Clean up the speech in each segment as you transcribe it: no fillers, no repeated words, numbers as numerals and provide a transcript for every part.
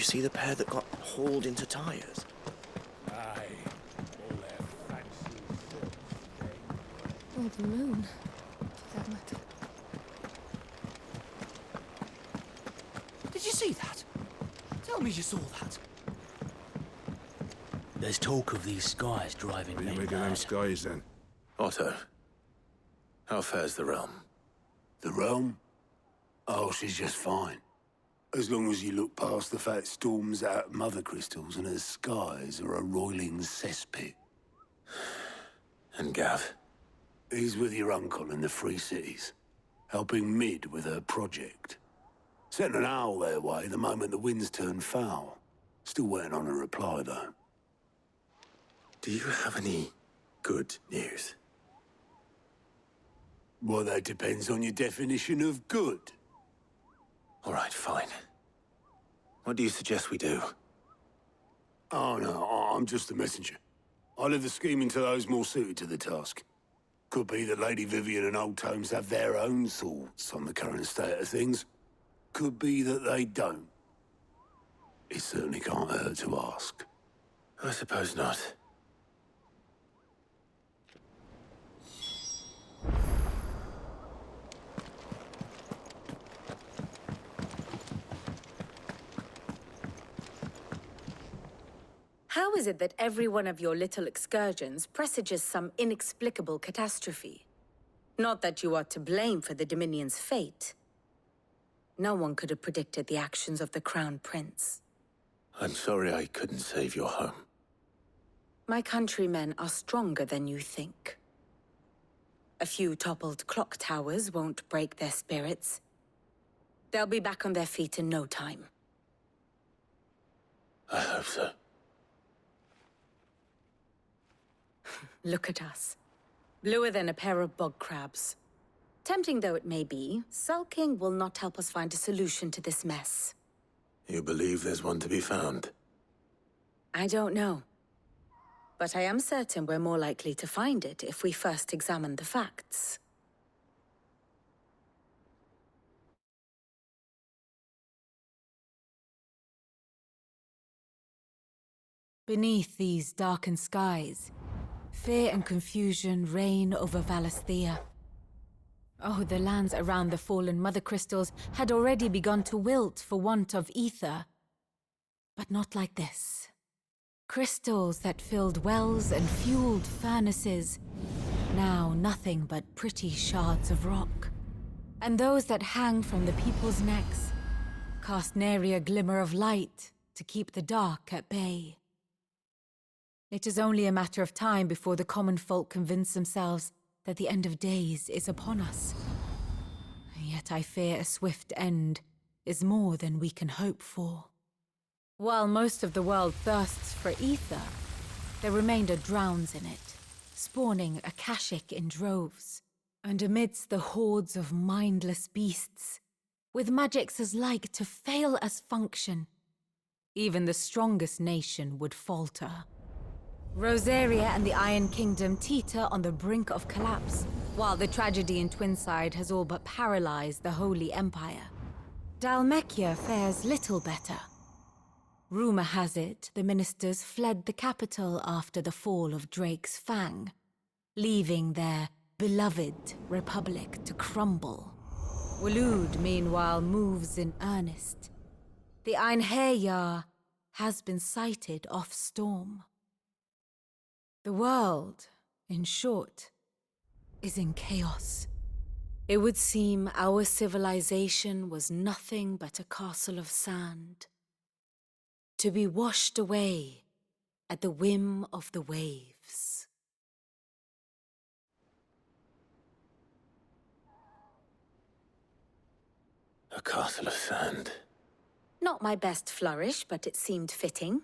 you see the pair that got hauled into tires? Aye. All their fancy. Or the moon, for that matter. Did you see that? Tell me you saw that. There's talk of these skies driving What are you men making them mad. skies then? Otto, how fares the realm? The realm? Oh, she's just fine. As long as you look past the fact storms out mother crystals and her skies are a roiling cesspit. And Gav? He's with your uncle in the Free Cities, helping Mid with her project. Sent an owl their way the moment the winds turned foul. Still waiting on a reply, though. Do you have any good news? Well, that depends on your definition of good. All right, fine. What do you suggest we do? Oh, no, I'm just a messenger. I leave the scheming to those more suited to the task. Could be that Lady Vivian and Old Tomes have their own thoughts on the current state of things. Could be that they don't. It certainly can't hurt to ask. I suppose not. How is it that every one of your little excursions presages some inexplicable catastrophe? Not that you are to blame for the Dominion's fate. No one could have predicted the actions of the Crown Prince. I'm sorry I couldn't save your home. My countrymen are stronger than you think. A few toppled clock towers won't break their spirits. They'll be back on their feet in no time. I hope so. Look at us. Bluer than a pair of bog crabs. Tempting though it may be, sulking will not help us find a solution to this mess. You believe there's one to be found? I don't know. But I am certain we're more likely to find it if we first examine the facts. Beneath these darkened skies, fear and confusion reign over Valisthea. Oh, the lands around the fallen mother crystals had already begun to wilt for want of ether. But not like this. Crystals that filled wells and fueled furnaces, now nothing but pretty shards of rock. And those that hang from the people's necks cast nary a glimmer of light to keep the dark at bay. It is only a matter of time before the common folk convince themselves that the end of days is upon us. Yet I fear a swift end is more than we can hope for. While most of the world thirsts for ether, the remainder drowns in it, spawning Akashic in droves. And amidst the hordes of mindless beasts, with magics as like to fail as function, even the strongest nation would falter. Rosaria and the Iron Kingdom teeter on the brink of collapse, while the tragedy in Twinside has all but paralyzed the Holy Empire. Dalmekia fares little better. Rumor has it the ministers fled the capital after the fall of Drake's Fang, leaving their beloved republic to crumble. Waloed, meanwhile, moves in earnest. The Einherjar has been sighted off Storm. The world, in short, is in chaos. It would seem our civilization was nothing but a castle of sand, to be washed away at the whim of the waves. A castle of sand. Not my best flourish, but it seemed fitting.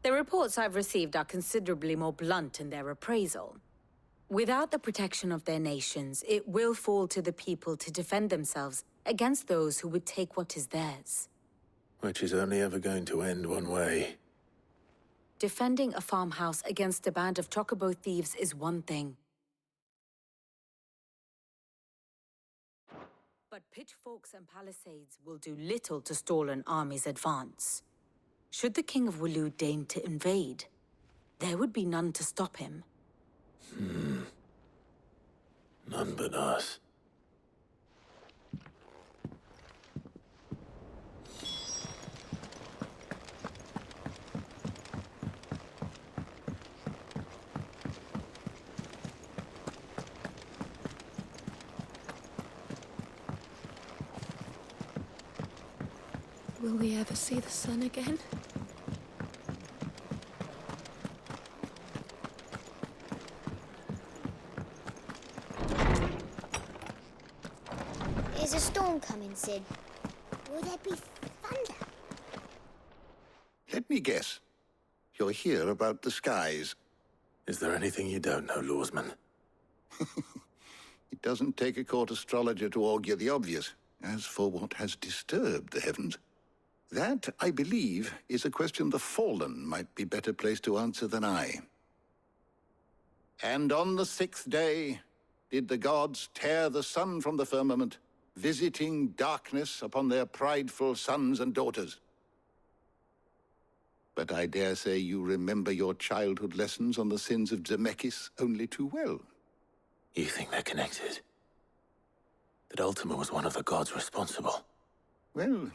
The reports I've received are considerably more blunt in their appraisal. Without the protection of their nations, it will fall to the people to defend themselves against those who would take what is theirs. Which is only ever going to end one way. Defending a farmhouse against a band of chocobo thieves is one thing. But pitchforks and palisades will do little to stall an army's advance. Should the King of Wulu deign to invade, there would be none to stop him. None but us. Will we ever see the sun again? Is a storm coming, Sid? Will there be thunder? Let me guess. You're here about the skies. Is there anything you don't know, Lawsman? It doesn't take a court astrologer to augur the obvious. As for what has disturbed the heavens, that, I believe, is a question the Fallen might be better placed to answer than I. And on the 6th day did the gods tear the sun from the firmament, visiting darkness upon their prideful sons and daughters. But I dare say you remember your childhood lessons on the sins of Zemeckis only too well. You think they're connected? That Ultima was one of the gods responsible? Well,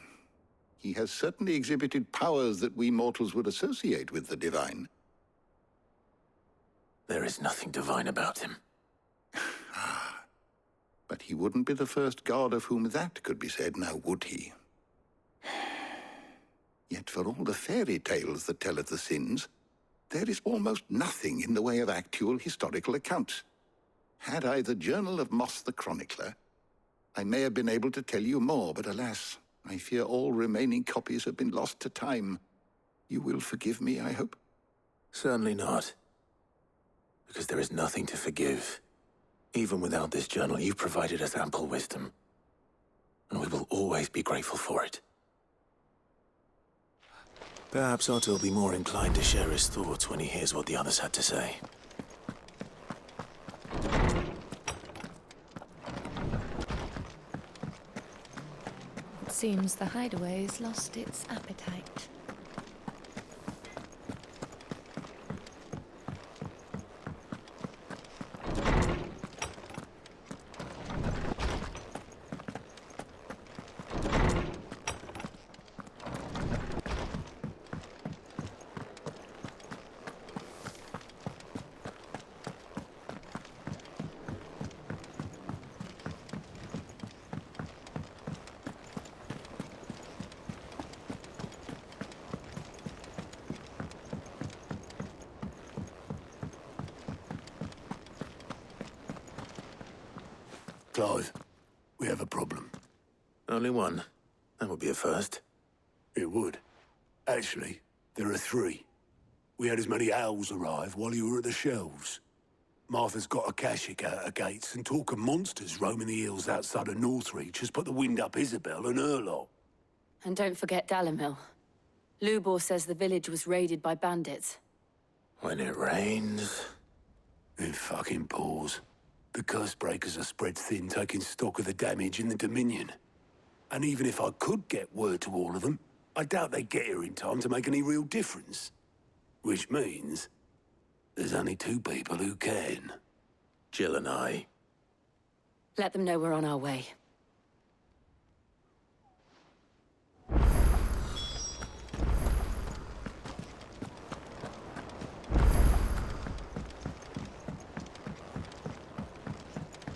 he has certainly exhibited powers that we mortals would associate with the divine. There is nothing divine about him. But he wouldn't be the first god of whom that could be said, now would he? Yet for all the fairy tales that tell of the sins, there is almost nothing in the way of actual historical accounts. Had I the Journal of Moss the Chronicler, I may have been able to tell you more, but alas, I fear all remaining copies have been lost to time. You will forgive me, I hope? Certainly not. Because there is nothing to forgive. Even without this journal, you've provided us ample wisdom. And we will always be grateful for it. Perhaps Otto will be more inclined to share his thoughts when he hears what the others had to say. It seems the hideaway's lost its appetite. Clive, we have a problem. Only one. That would be a first. It would. Actually, there are 3. We had as many owls arrive while you were at the shelves. Martha's got a Akashic out of gates, and talk of monsters roaming the hills outside of Northreach has put the wind up Isabel and her lot. And don't forget Dalimil. Lubor says the village was raided by bandits. When it rains... It fucking pours. The curse breakers are spread thin, taking stock of the damage in the Dominion. And even if I could get word to all of them, I doubt they'd get here in time to make any real difference. Which means there's only 2 people who can. Jill and I. Let them know we're on our way.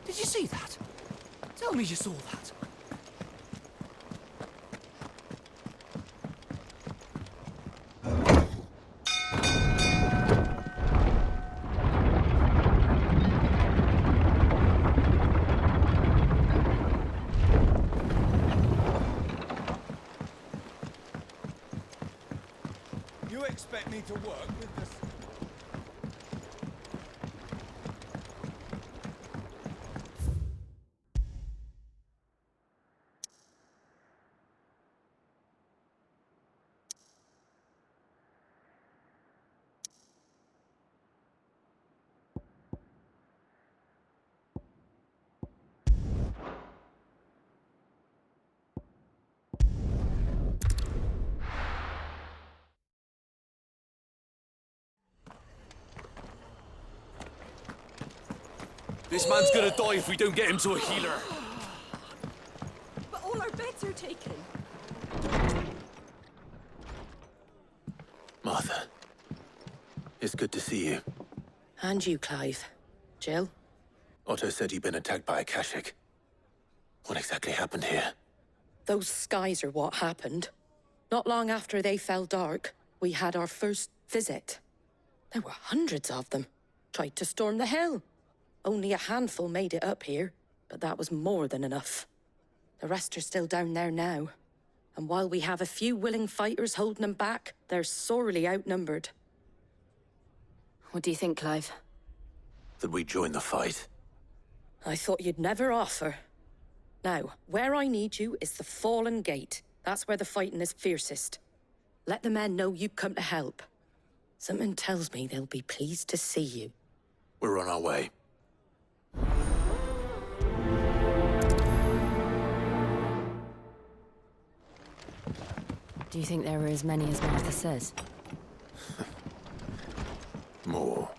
Did you see that? Tell me you saw that. You expect me to work with this? This man's gonna die if we don't get him to a healer. But all our beds are taken. Martha, it's good to see you. And you, Clive. Jill? Otto said you'd been attacked by a Akashic. What exactly happened here? Those skies are what happened. Not long after they fell dark, we had our first visit. There were hundreds of them. Tried to storm the hill. Only a handful made it up here, but that was more than enough. The rest are still down there now. And while we have a few willing fighters holding them back, they're sorely outnumbered. What do you think, Clive? That we join the fight? I thought you'd never offer. Now, where I need you is the Fallen Gate. That's where the fighting is fiercest. Let the men know you've come to help. Something tells me they'll be pleased to see you. We're on our way. Do you think there are as many as Martha says? More.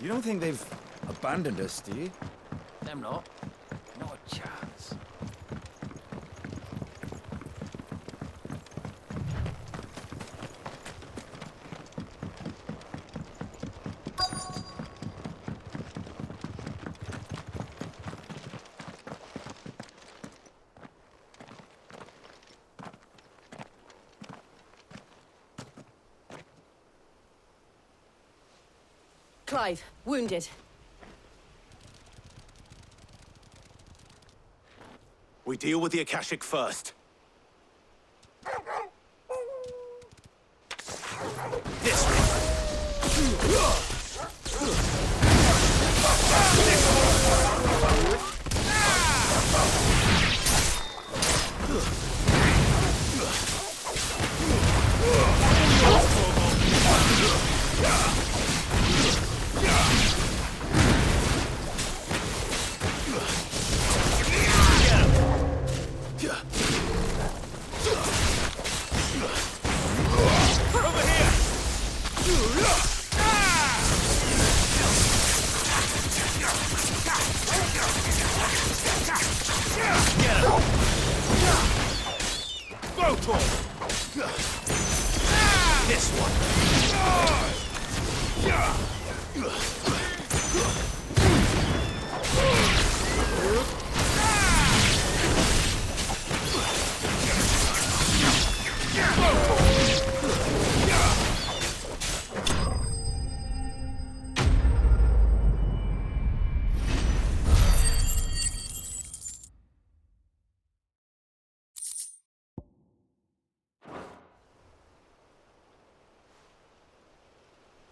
You don't think they've abandoned us, do you? Them not. Not a chance. Clive, wounded. We deal with the Akashic first. This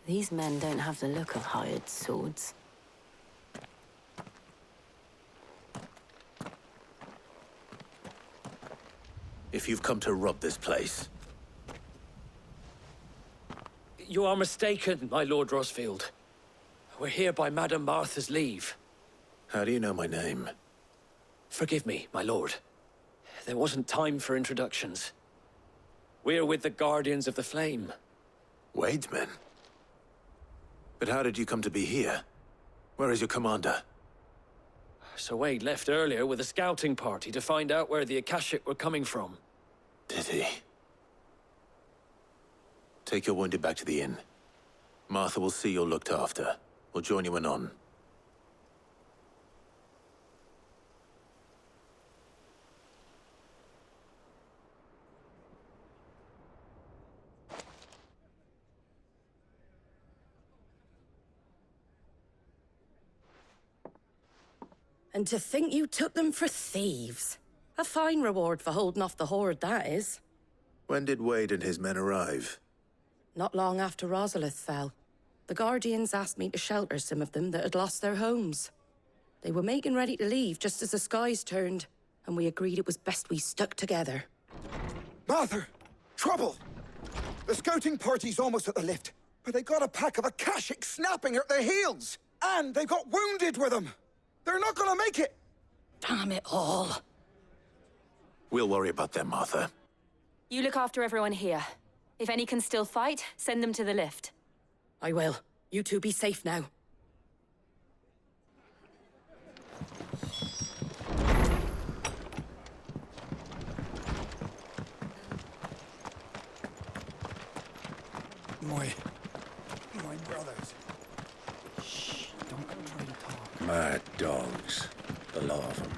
These men don't have the look of hired swords. If you've come to rob this place, You are mistaken, my Lord Rosfield. We're here by Madame Martha's leave. how do you know my name? Forgive me, my lord. There wasn't time for introductions. We're with the Guardians of the Flame. Wade's men? But how did you come to be here? Where is your commander? Sir Wade left earlier with a scouting party to find out where the Akashic were coming from. Did he? Take your wounded back to the inn. Martha will see you're looked after. We'll join you anon. And to think you took them for thieves. A fine reward for holding off the horde, that is. When did Wade and his men arrive? Not long after Rosalith fell. The Guardians asked me to shelter some of them that had lost their homes. They were making ready to leave just as the skies turned, and we agreed it was best we stuck together. Martha! Trouble! The scouting party's almost at the lift, but they got a pack of Akashic snapping at their heels! And they got wounded with them! They're not gonna make it! Damn it all. We'll worry about them, Martha. You look after everyone here. If any can still fight, send them to the lift. I will. You two be safe now. My brothers. Shh, don't try to talk. Mad dogs. The lot of them.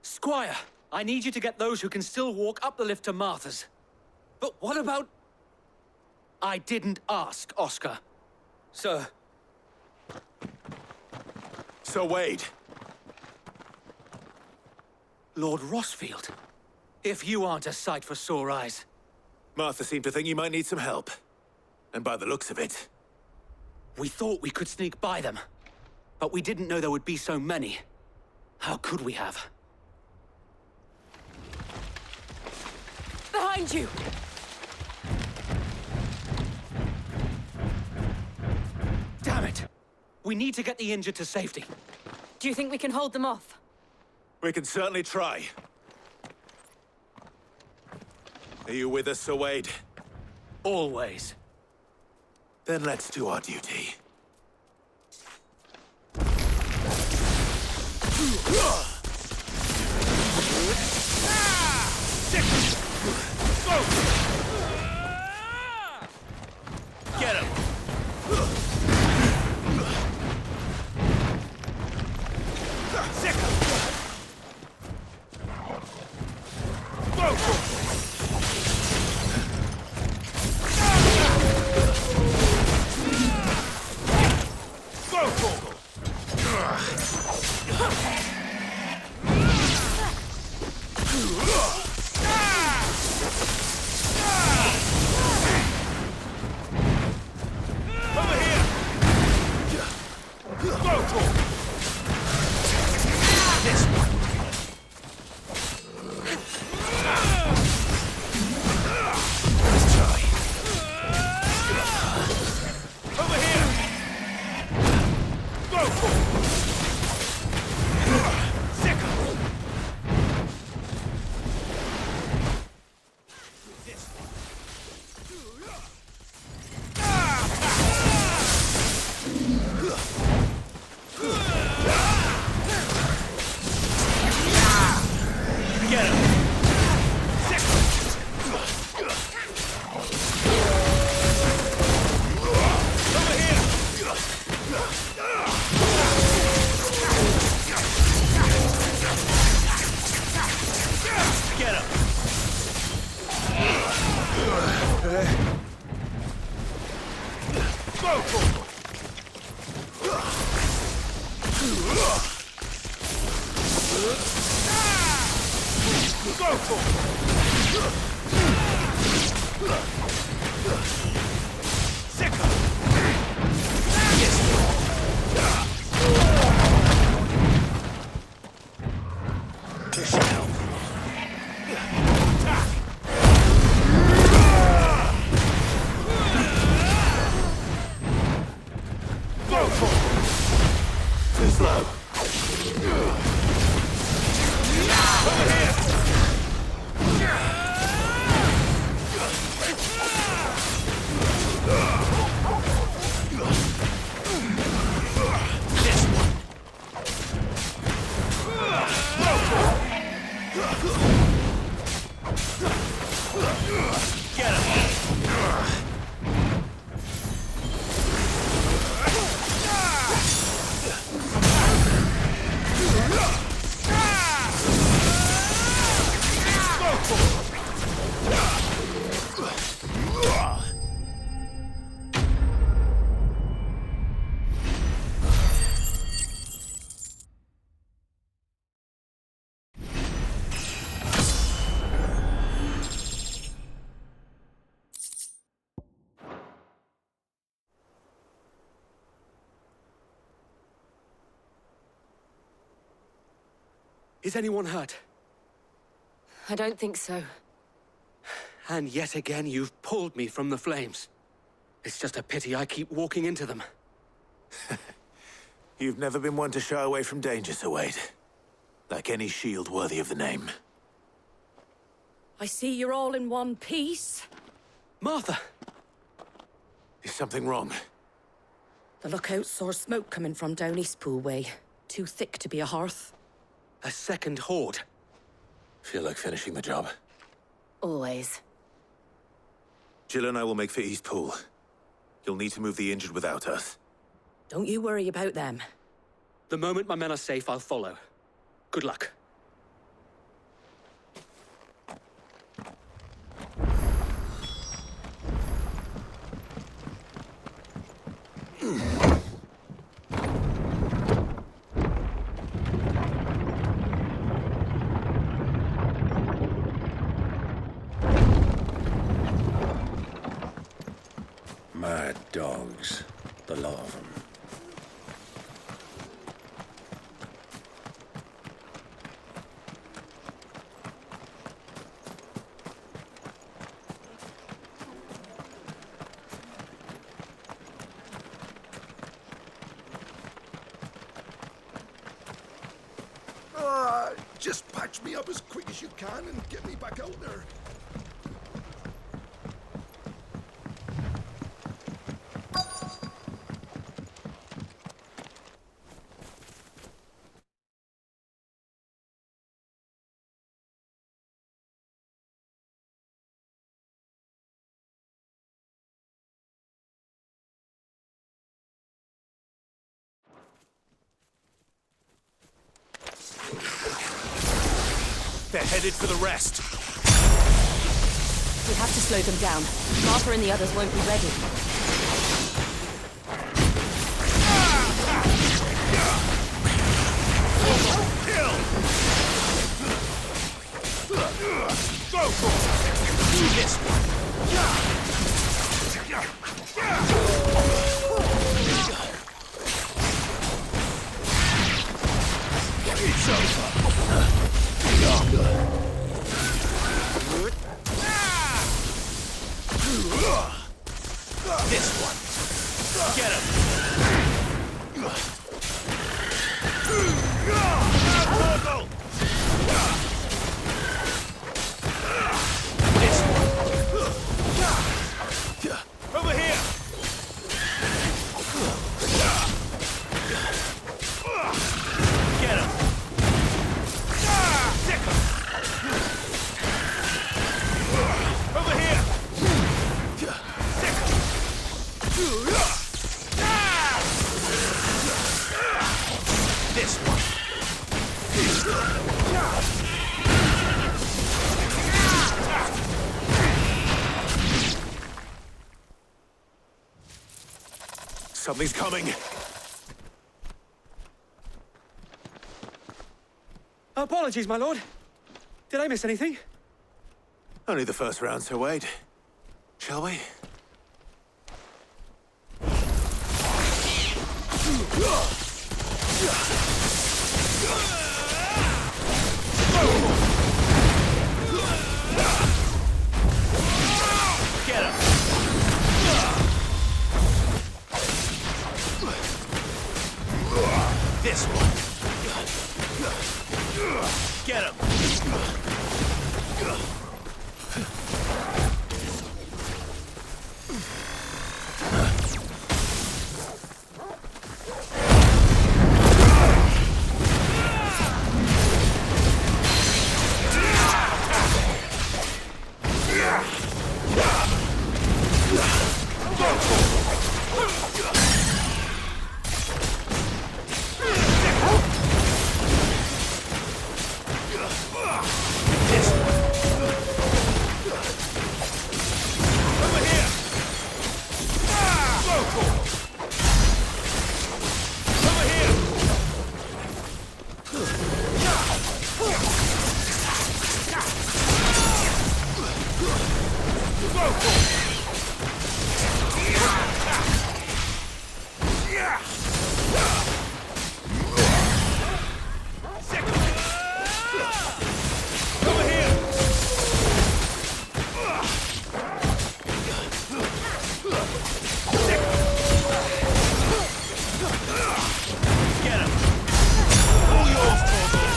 Squire, I need you to get those who can still walk up the lift to Martha's. But what about... I didn't ask, Oscar. Sir. Sir Wade. Lord Rossfield. If you aren't a sight for sore eyes. Martha seemed to think you might need some help. And by the looks of it... We thought we could sneak by them. But we didn't know there would be so many. How could we have? Behind you! Damn it! We need to get the injured to safety. Do you think we can hold them off? We can certainly try. Are you with us, Sir Wade? Always. Then let's do our duty. Get him! Is anyone hurt? I don't think so. And yet again, you've pulled me from the flames. It's just a pity I keep walking into them. You've never been one to shy away from danger, Sir Wade. Like any shield worthy of the name. I see you're all in one piece. Martha! Is something wrong? The lookout saw smoke coming from down Eastpool way. Too thick to be a hearth. A second horde. Feel like finishing the job? Always. Jill and I will make for Eastpool. You'll need to move the injured without us. Don't you worry about them. The moment my men are safe, I'll follow. Good luck. Mad dogs, the lot of them. Just patch me up as quick as you can and get me back out there. They're headed for the rest. We have to slow them down. Martha and the others won't be ready. Kill! Go for it! Do this one! It's over! This one. Get him. This one. Over here. Get him. Stick him. Over here. Stick him. This one. Something's coming. Apologies, my lord. Did I miss anything? Only the first round, Sir Wade. Shall we? Get him! This one. Get him! get him! All yours, Torgo!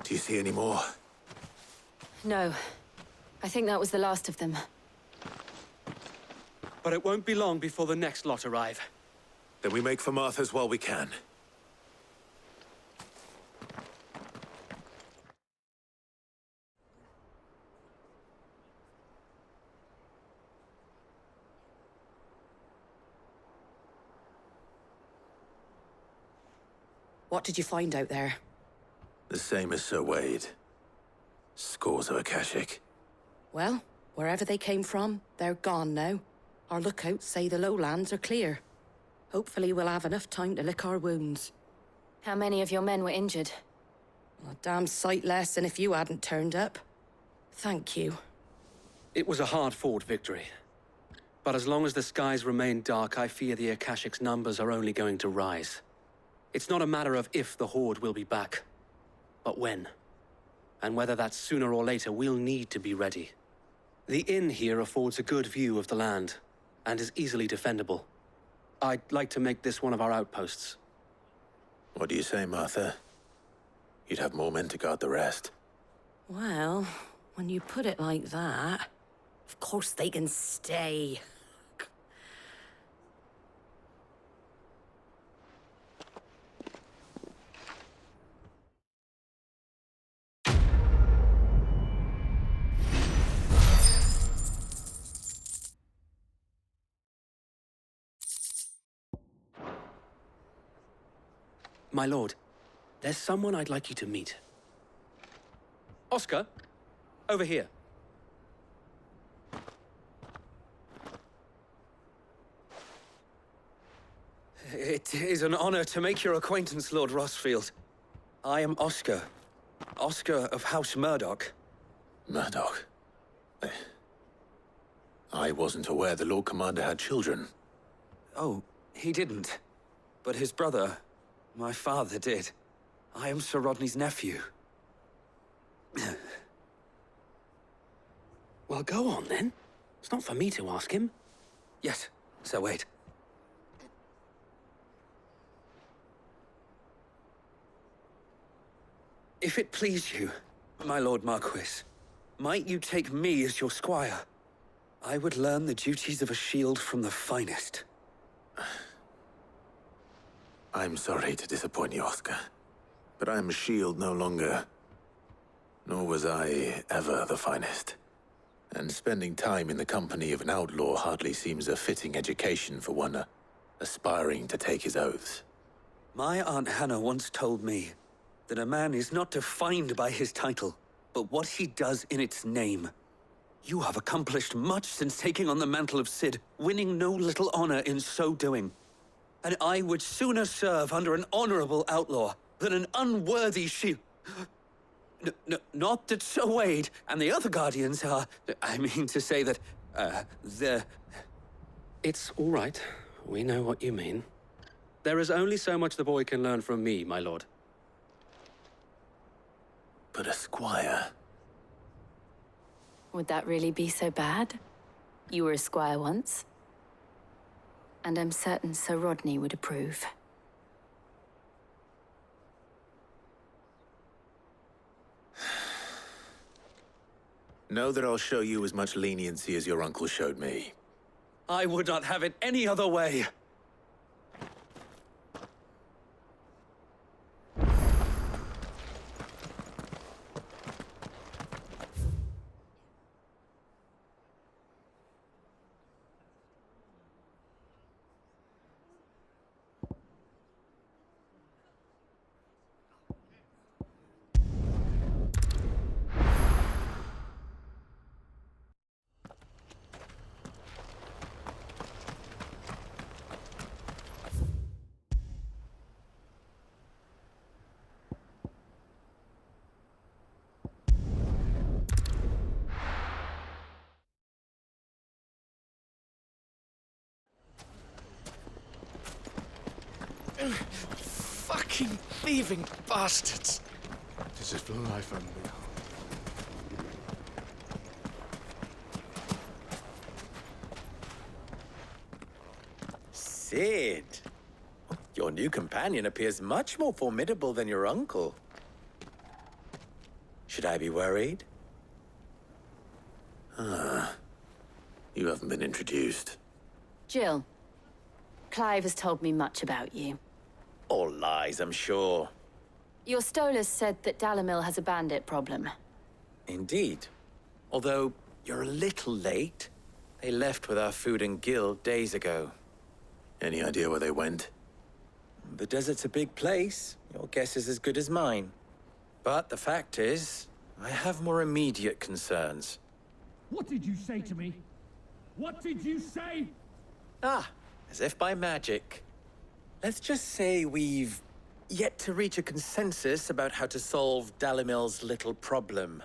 Do you see any more? No. I think that was the last of them. But it won't be long before the next lot arrive. Then we make for Martha's while we can. What did you find out there? The same as Sir Wade. Scores of Akashic. Well, wherever they came from, they're gone now. Our lookouts say the lowlands are clear. Hopefully we'll have enough time to lick our wounds. How many of your men were injured? A damn sight less than if you hadn't turned up. Thank you. It was a hard-fought victory. But as long as the skies remain dark, I fear the Akashic's numbers are only going to rise. It's not a matter of if the Horde will be back, but when. And whether that's sooner or later, we'll need to be ready. The inn here affords a good view of the land, and is easily defendable. I'd like to make this one of our outposts. What do you say, Martha? You'd have more men to guard the rest. Well, when you put it like that, of course they can stay. My lord, there's someone I'd like you to meet. Oscar, over here. It is an honor to make your acquaintance, Lord Rossfield. I am Oscar. Oscar of House Murdoch. Murdoch? I wasn't aware the Lord Commander had children. Oh, he didn't. But his brother, my father, did. I am Sir Rodney's nephew. Well, go on, then. It's not for me to ask him. Yes, Sir Wade. If it please you, my Lord Marquis, might you take me as your squire? I would learn the duties of a shield from the finest. I'm sorry to disappoint you, Oscar. But I'm a shield no longer. Nor was I ever the finest. And spending time in the company of an outlaw hardly seems a fitting education for one aspiring to take his oaths. My Aunt Hannah once told me that a man is not defined by his title, but what he does in its name. You have accomplished much since taking on the mantle of Cid, winning no little honor in so doing. And I would sooner serve under an honorable outlaw than an unworthy shield. Not that Sir Wade and the other guardians are... I mean to say that, they're... It's all right. We know what you mean. There is only so much the boy can learn from me, my lord. But a squire... Would that really be so bad? You were a squire once. And I'm certain Sir Rodney would approve. Know that I'll show you as much leniency as your uncle showed me. I would not have it any other way. Fucking thieving bastards. This is for life and beyond. Sid, your new companion appears much more formidable than your uncle. Should I be worried? You haven't been introduced. Jill, Clive has told me much about you. All lies, I'm sure. Your Stolas said that Dalamil has a bandit problem. Indeed. Although, you're a little late. They left with our food and guild days ago. Any idea where they went? The desert's a big place. Your guess is as good as mine. But the fact is, I have more immediate concerns. What did you say to me? What did you say? Ah, as if by magic. Let's just say we've yet to reach a consensus about how to solve Dalimil's little problem.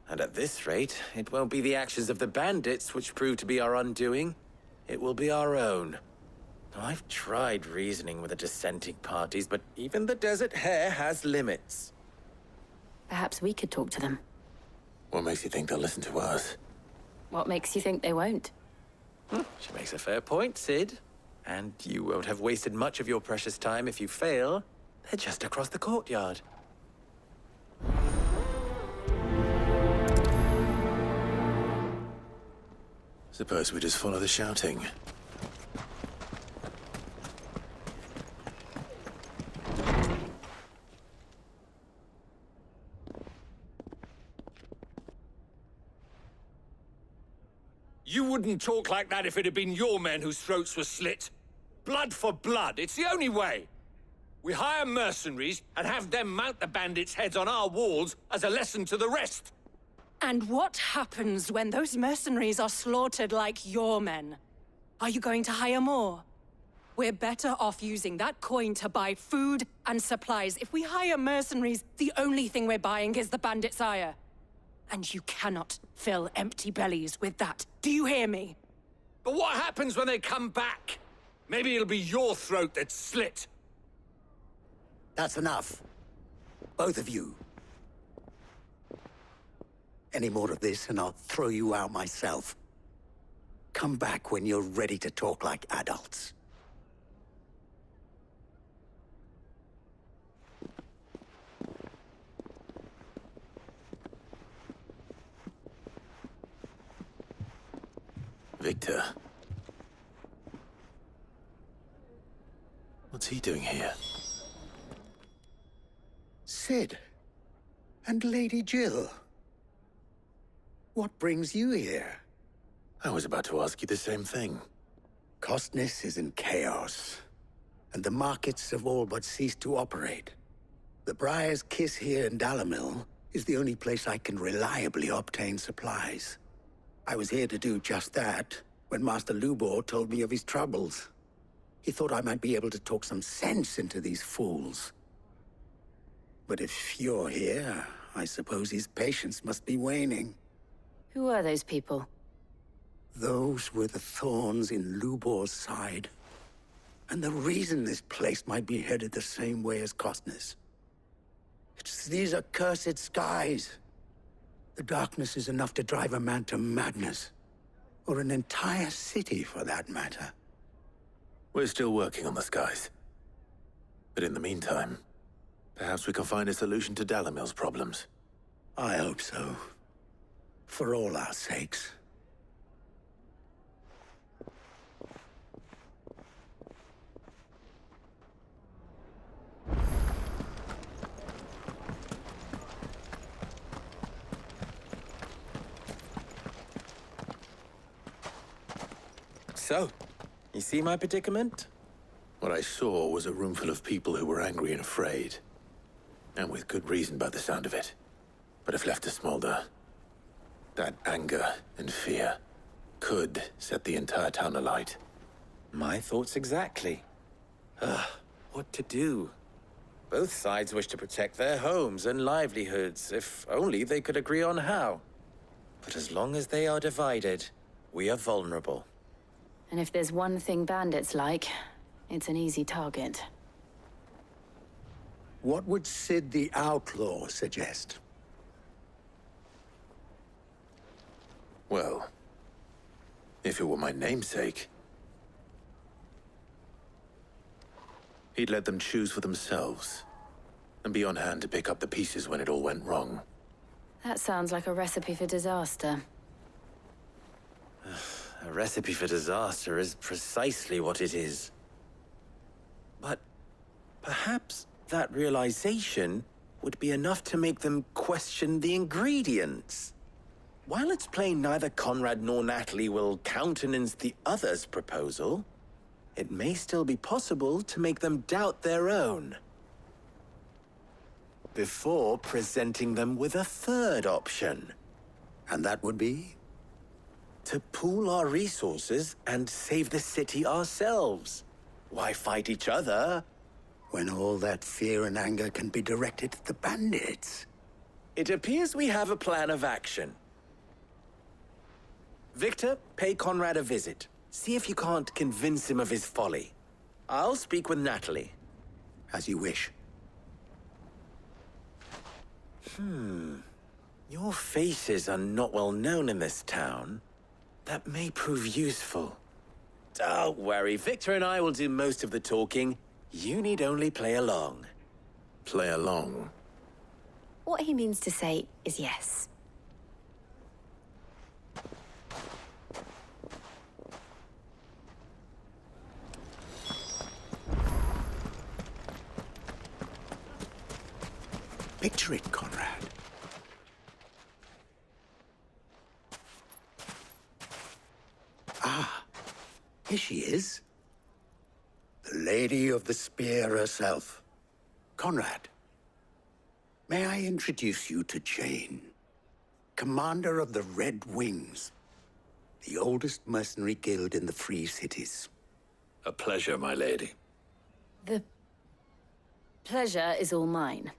And at this rate, it won't be the actions of the bandits which prove to be our undoing. It will be our own. I've tried reasoning with the dissenting parties, but even the Desert Hare has limits. Perhaps we could talk to them. What makes you think they'll listen to us? What makes you think they won't? She makes a fair point, Sid. And you won't have wasted much of your precious time if you fail. They're just across the courtyard. Suppose we just follow the shouting. You wouldn't talk like that if it had been your men whose throats were slit. Blood for blood, it's the only way. We hire mercenaries and have them mount the bandits' heads on our walls as a lesson to the rest. And what happens when those mercenaries are slaughtered like your men? Are you going to hire more? We're better off using that coin to buy food and supplies. If we hire mercenaries, the only thing we're buying is the bandits' ire. And you cannot fill empty bellies with that. Do you hear me? But what happens when they come back? Maybe it'll be your throat that's slit. That's enough. Both of you. Any more of this and I'll throw you out myself. Come back when you're ready to talk like adults. Victor. What's he doing here? Sid. And Lady Jill. What brings you here? I was about to ask you the same thing. Costness is in chaos, and the markets have all but ceased to operate. The Briar's Kiss here in Dalamil is the only place I can reliably obtain supplies. I was here to do just that when Master Lubor told me of his troubles. He thought I might be able to talk some sense into these fools. But if you're here, I suppose his patience must be waning. Who are those people? Those were the thorns in Lubor's side. And the reason this place might be headed the same way as Costness. It's these accursed skies. The darkness is enough to drive a man to madness. Or an entire city, for that matter. We're still working on the skies. But in the meantime, perhaps we can find a solution to Dalamil's problems. I hope so. For all our sakes. So, you see my predicament? What I saw was a room full of people who were angry and afraid. And with good reason by the sound of it. But if left to smolder, that anger and fear could set the entire town alight. My thoughts exactly. What to do? Both sides wish to protect their homes and livelihoods, if only they could agree on how. But as long as they are divided, we are vulnerable. And if there's one thing bandits like, it's an easy target. What would Sid the Outlaw suggest? Well, if it were my namesake, he'd let them choose for themselves and be on hand to pick up the pieces when it all went wrong. That sounds like a recipe for disaster. A recipe for disaster is precisely what it is. But perhaps that realization would be enough to make them question the ingredients. While it's plain neither Conrad nor Natalie will countenance the other's proposal, it may still be possible to make them doubt their own before presenting them with a third option. And that would be? To pool our resources and save the city ourselves. Why fight each other when all that fear and anger can be directed at the bandits? It appears we have a plan of action. Victor, pay Conrad a visit. See if you can't convince him of his folly. I'll speak with Natalie. As you wish. Your faces are not well known in this town. That may prove useful. Don't worry, Victor and I will do most of the talking. You need only play along. Play along? What he means to say is yes. Picture it, Conrad. Ah, here she is. The Lady of the Spear herself. Conrad, may I introduce you to Jane, commander of the Red Wings, the oldest mercenary guild in the Free Cities. A pleasure, my lady. The pleasure is all mine.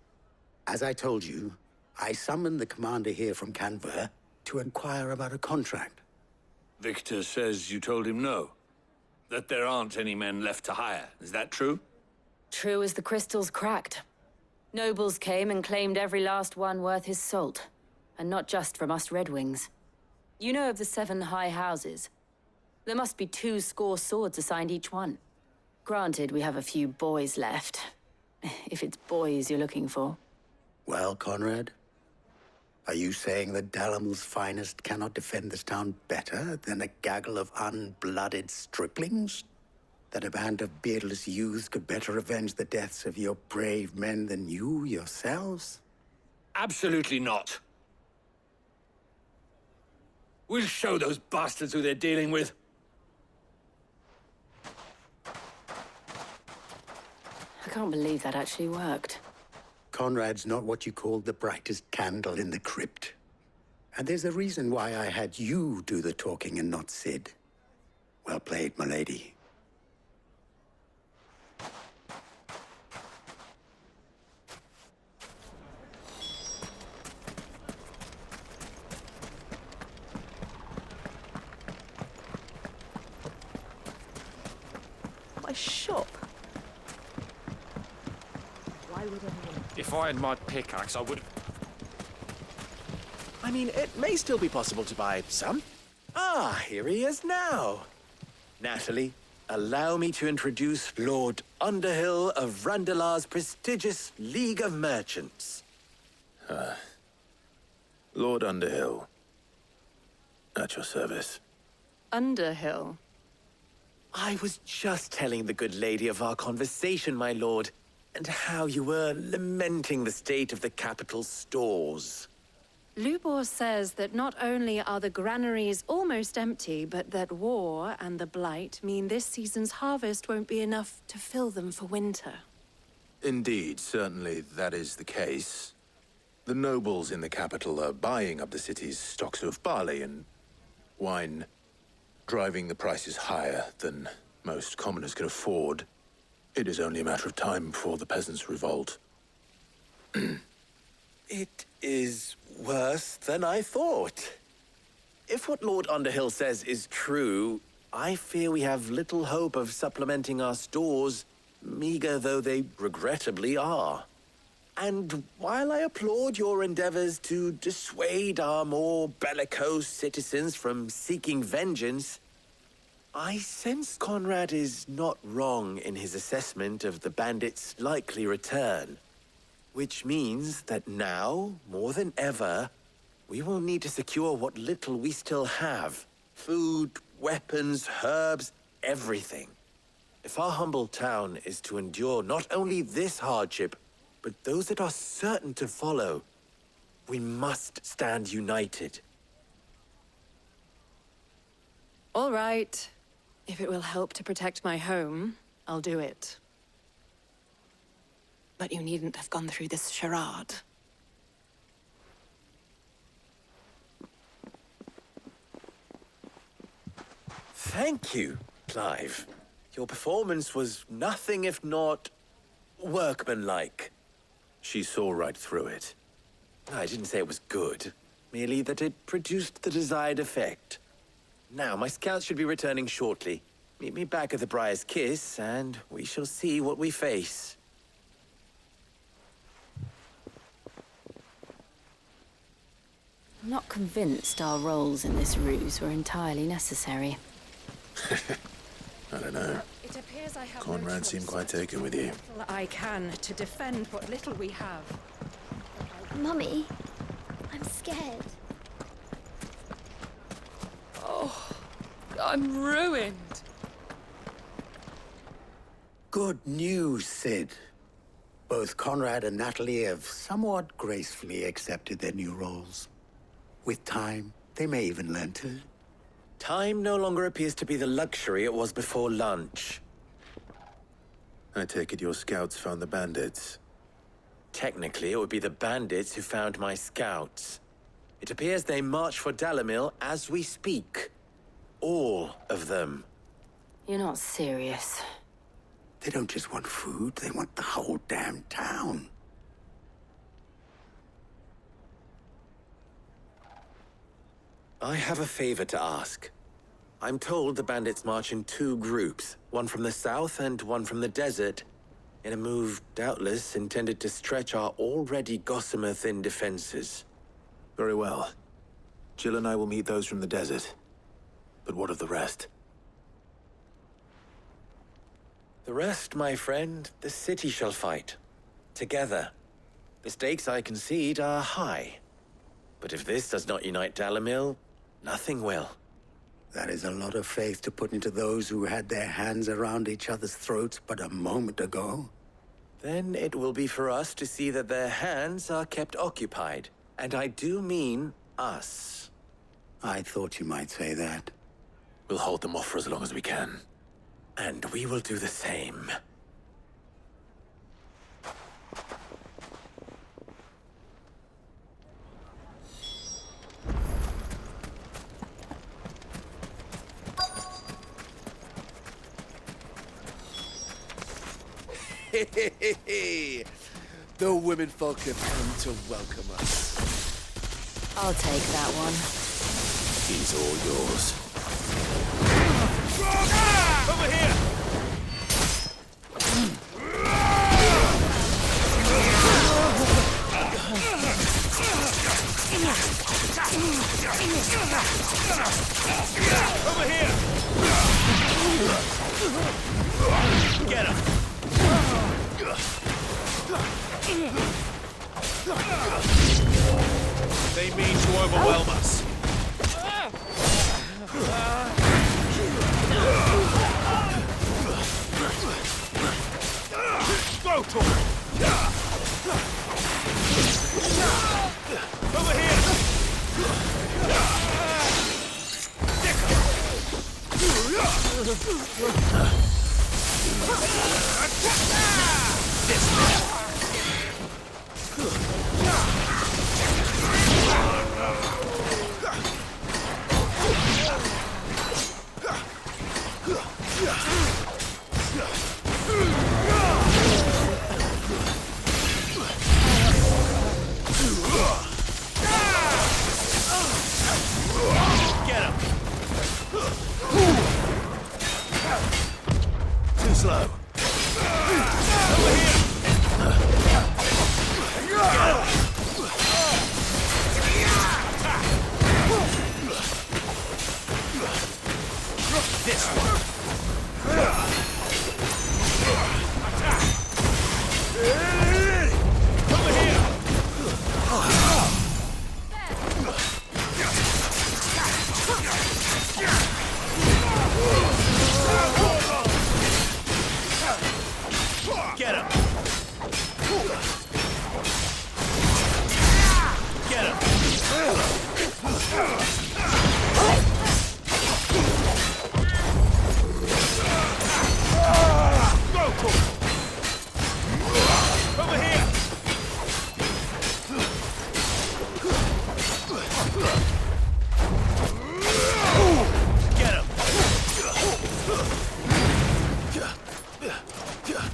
As I told you, I summoned the commander here from Canver to inquire about a contract. Victor says you told him no. That there aren't any men left to hire. Is that true? True as the crystals cracked. Nobles came and claimed every last one worth his salt. And not just from us Red Wings. You know of the 7 high houses. There must be 2 swords assigned each one. Granted, we have a few boys left. If it's boys you're looking for. Well, Conrad, are you saying that Dalamil's finest cannot defend this town better than a gaggle of unblooded striplings? That a band of beardless youths could better avenge the deaths of your brave men than you yourselves? Absolutely not. We'll show those bastards who they're dealing with. I can't believe that actually worked. Conrad's not what you called the brightest candle in the crypt. And there's a reason why I had you do the talking and not Sid. Well played, my lady. My shop. Why would anyone? If I had my pickaxe, I would have... I mean, it may still be possible to buy some. Ah, here he is now. Natalie, allow me to introduce Lord Underhill of Randalar's prestigious League of Merchants. Lord Underhill. At your service. Underhill? I was just telling the good lady of our conversation, my lord, and how you were lamenting the state of the capital's stores. Lubor says that not only are the granaries almost empty, but that war and the Blight mean this season's harvest won't be enough to fill them for winter. Indeed, certainly that is the case. The nobles in the capital are buying up the city's stocks of barley and wine, driving the prices higher than most commoners can afford. It is only a matter of time before the peasants revolt. It is worse than I thought. If what Lord Underhill says is true, I fear we have little hope of supplementing our stores, meager though they regrettably are. And while I applaud your endeavors to dissuade our more bellicose citizens from seeking vengeance, I sense Conrad is not wrong in his assessment of the bandits' likely return. Which means that now, more than ever, we will need to secure what little we still have. Food, weapons, herbs, everything. If our humble town is to endure not only this hardship, but those that are certain to follow, we must stand united. All right. If it will help to protect my home, I'll do it. But you needn't have gone through this charade. Thank you, Clive. Your performance was nothing if not workmanlike. She saw right through it. I didn't say it was good, merely that it produced the desired effect. Now, my scouts should be returning shortly. Meet me back at the Briar's Kiss, and we shall see what we face. I'm not convinced our roles in this ruse were entirely necessary. I don't know. It appears I have Conrad seemed quite taken with you. I can to defend what little we have. Mummy, I'm scared. Oh, I'm ruined. Good news, Sid. Both Conrad and Natalie have somewhat gracefully accepted their new roles. With time, they may even learn to. Time no longer appears to be the luxury it was before lunch. I take it your scouts found the bandits. Technically, it would be the bandits who found my scouts. It appears they march for Dalimil as we speak. All of them. You're not serious. They don't just want food, they want the whole damn town. I have a favor to ask. I'm told the bandits march in 2 groups, one from the south and one from the desert, in a move doubtless intended to stretch our already gossamer-thin defenses. Very well. Jill and I will meet those from the desert. But what of the rest? The rest, my friend, the city shall fight. Together. The stakes, I concede, are high. But if this does not unite Dalimil, nothing will. That is a lot of faith to put into those who had their hands around each other's throats but a moment ago. Then it will be for us to see that their hands are kept occupied. And I do mean us. I thought you might say that. We'll hold them off for as long as we can. And we will do the same. The women folk have come to welcome us. I'll take that one. He's all yours. Over here! Over here! Get him! They mean to overwhelm us. Go to him! Over here! Get him! Too slow. Over here! This one. Over here. Get him. Get him. Over here! Get him! Get him!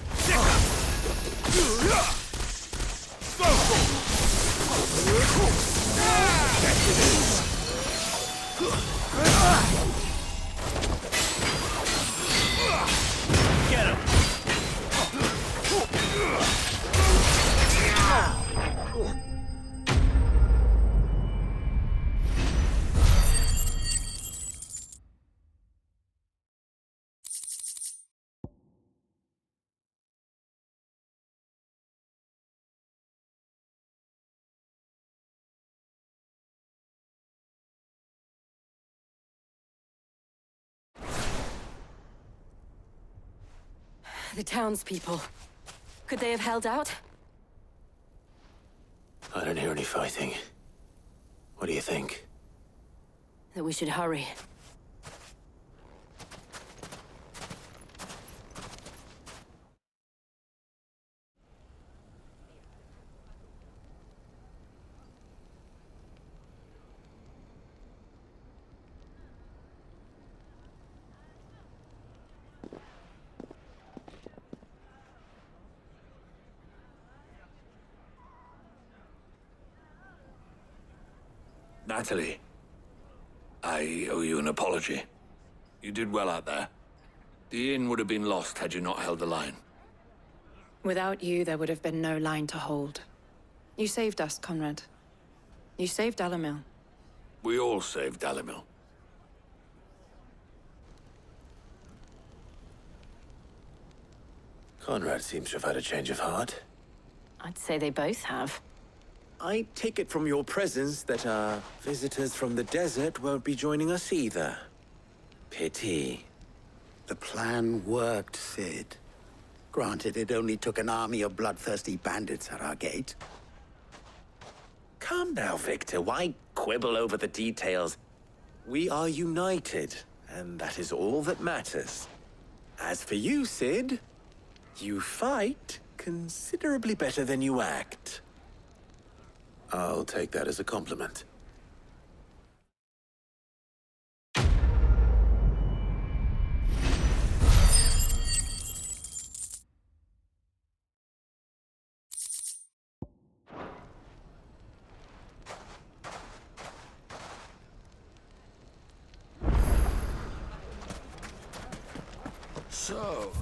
The townspeople. Could they have held out? I don't hear any fighting. What do you think? That we should hurry. Natalie, I owe you an apology. You did well out there. The inn would have been lost had you not held the line. Without you, there would have been no line to hold. You saved us, Conrad. You saved Dalimil. We all saved Dalimil. Conrad seems to have had a change of heart. I'd say they both have. I take it from your presence that our visitors from the desert won't be joining us either. Pity. The plan worked, Sid. Granted, it only took an army of bloodthirsty bandits at our gate. Calm now, Victor. Why quibble over the details? We are united, and that is all that matters. As for you, Sid, you fight considerably better than you act. I'll take that as a compliment. So...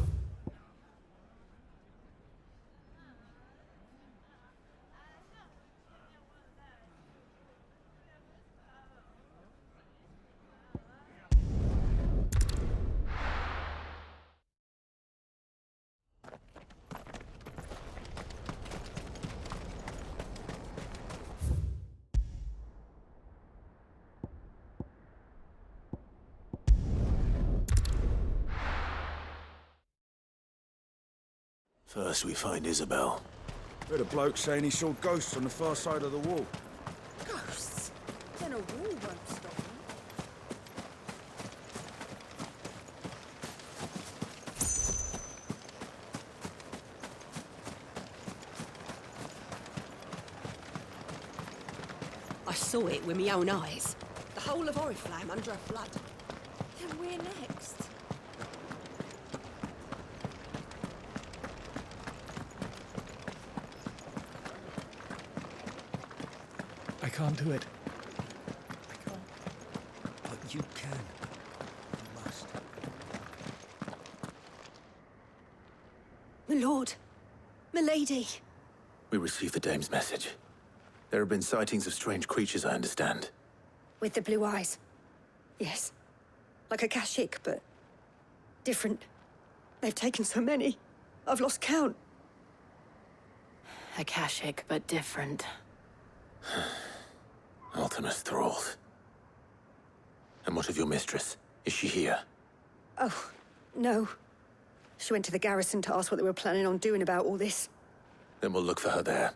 First we find Isabel. Heard a bloke saying he saw ghosts on the far side of the wall. Ghosts? Then a wall won't stop them. I saw it with my own eyes. The whole of Oriflamme under a flood. Then we're next. I can't do it. But you can. You must. My lord. My lady. We received the dame's message. There have been sightings of strange creatures, I understand. With the blue eyes. Yes. Like a Kashik, but Different. They've taken so many. I've lost count. Akashic, but different. Ultimus thralls. And what of your mistress? Is she here? Oh, no. She went to the garrison to ask what they were planning on doing about all this. Then we'll look for her there.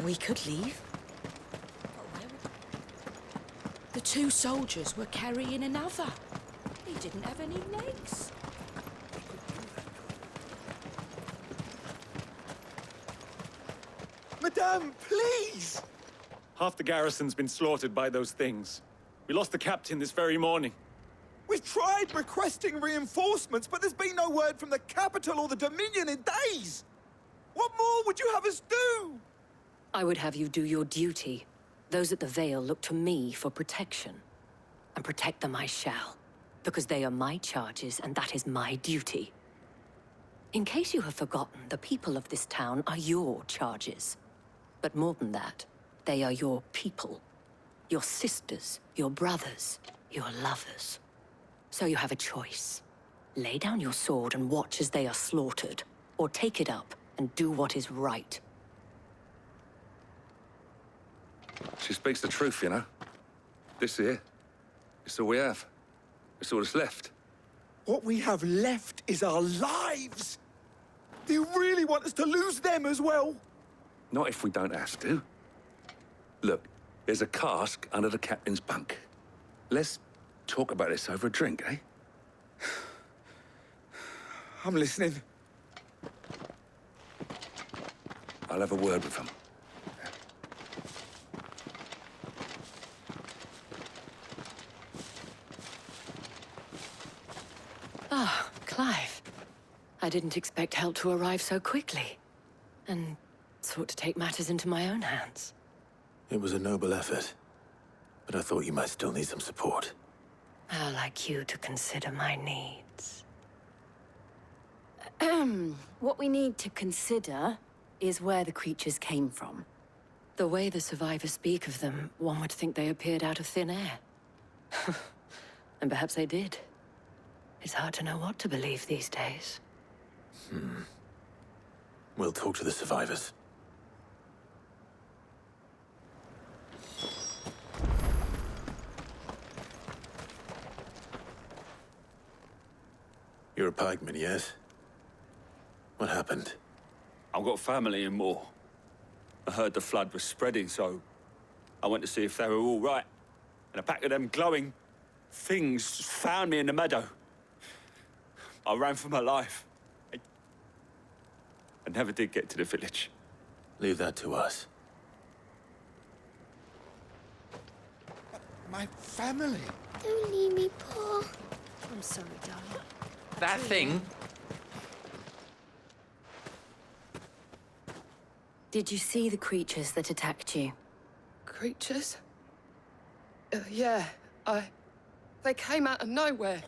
We could leave. The two soldiers were carrying another. He didn't have any legs. Madame, please! Half the garrison's been slaughtered by those things. We lost the captain this very morning. We've tried requesting reinforcements, but there's been no word from the capital or the Dominion in days! What more would you have us do? I would have you do your duty. Those at the Vale look to me for protection. And protect them I shall. Because they are my charges, and that is my duty. In case you have forgotten, the people of this town are your charges. But more than that, they are your people. Your sisters, your brothers, your lovers. So you have a choice. Lay down your sword and watch as they are slaughtered, or take it up and do what is right. She speaks the truth, you know. This here, it's all we have. It's all that's left. What we have left is our lives! Do you really want us to lose them as well? Not if we don't have to. Look, there's a cask under the captain's bunk. Let's talk about this over a drink, eh? I'm listening. I'll have a word with him. Ah, Clive. I didn't expect help to arrive so quickly. And sought to take matters into my own hands. It was a noble effort. But I thought you might still need some support. How like you to consider my needs. What we need to consider is where the creatures came from. The way the survivors speak of them, one would think they appeared out of thin air. And perhaps they did. It's hard to know what to believe these days. We'll talk to the survivors. You're a pikeman, yes? What happened? I've got family in Moor. I heard the flood was spreading, so I went to see if they were all right. And a pack of them glowing things found me in the meadow. I ran for my life. I never did get to the village. Leave that to us. My family. Don't leave me, Paul. I'm sorry, darling. That thing? Did you see the creatures that attacked you? Creatures? Yeah, They came out of nowhere.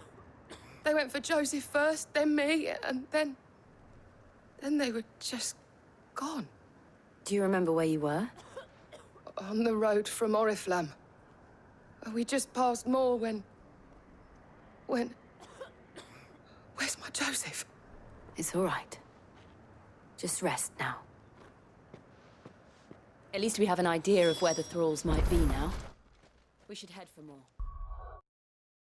They went for Joseph first, then me, and then they were just gone. Do you remember where you were? On the road from Oriflamme. We just passed Moor when... Where's my Joseph? It's all right. Just rest now. At least we have an idea of where the thralls might be now. We should head for more.